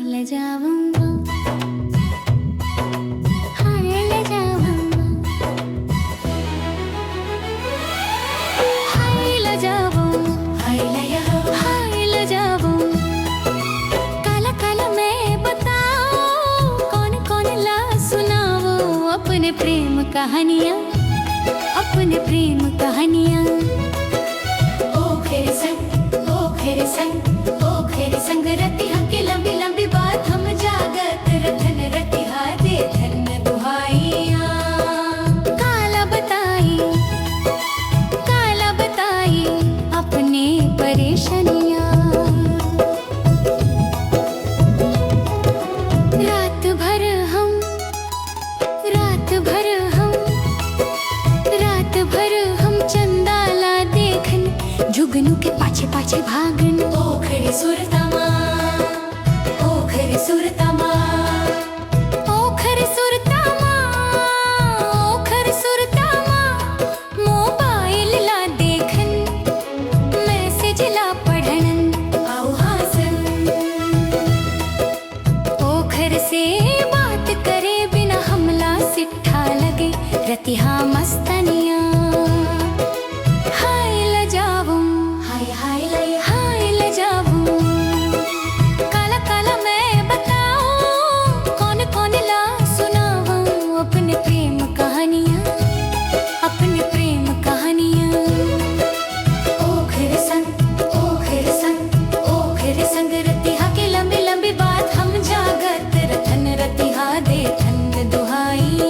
लजाऊंगा, हाय लजाऊंगा, हाय लजाऊं, हाय लजाऊं। काला काला मैं बताऊं, कौन कौन ला सुनाऊं अपने प्रेम कहानियाँ, अपने प्रेम कहानियाँ। ओ खेरे संग रतिहा की लंबी लंबी बात हम जागत रतन रतिहा दे धन दुहाइयाँ। काला बताई अपने परेशानियाँ। रात भर हम चंदाला देखन, जुगनू के पाछे पाछे भागन। ओखरे सुरतमा, ओखरे सुरतमा, ओखरे सुरतमा, ओखरे सुरतमा। मोबाइल ला देखन, मैसेज ला पढ़न, आओ हासन। ओखर से बात करे बिना हमला सिट्ठा लगे रतिहा मस्तनिया। हाय लजाऊं, हाय लजाऊं। काला काला मैं बताऊं, कौन कौन ला सुनाऊं अपने प्रेम कहानियाँ, अपने प्रेम कहानियाँ। ओखरे संग रतिहा की लंबी लंबी बात हम जागत रतन रतिहा दे धन दुहाइयाँ।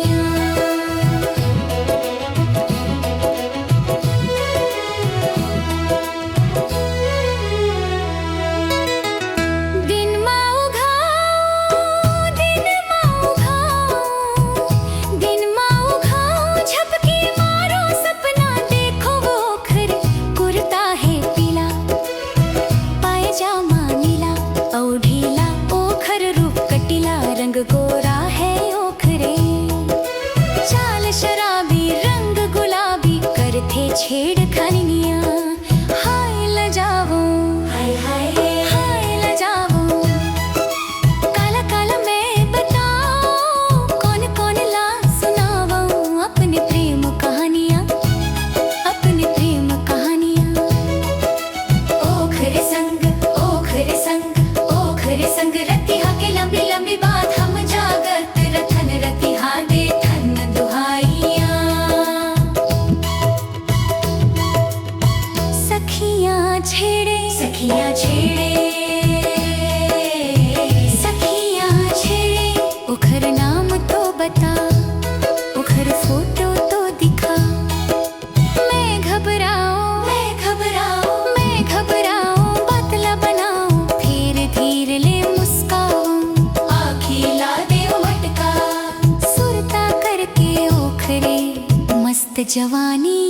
गोरा है ओखरे, चाल शराबी रंग गुलाबी करते छेड़खानियाँ। हाय लजाऊं, हाय लजाऊं। काला काला मैं बताऊं, कौन कौन ला सुनाऊं अपने प्रेम कहानियाँ, अपने प्रेम कहानियाँ। ओखरे संग रतिहा की लंबी लंबी बात हम जागत रतन रतिहा दे धन दुहाइयाँ। सखियाँ छेड़े, सखियाँ छेड़े, सखियाँ छेड़े। ओखर नाम तो बता, ओखर फोटो तो दिखा। मैं घबराऊं, बातला बनाऊं, फिर धीरे ले मुस्काऊं, आखिला दे मटका। सुरता करके ओखरे मस्त जवानी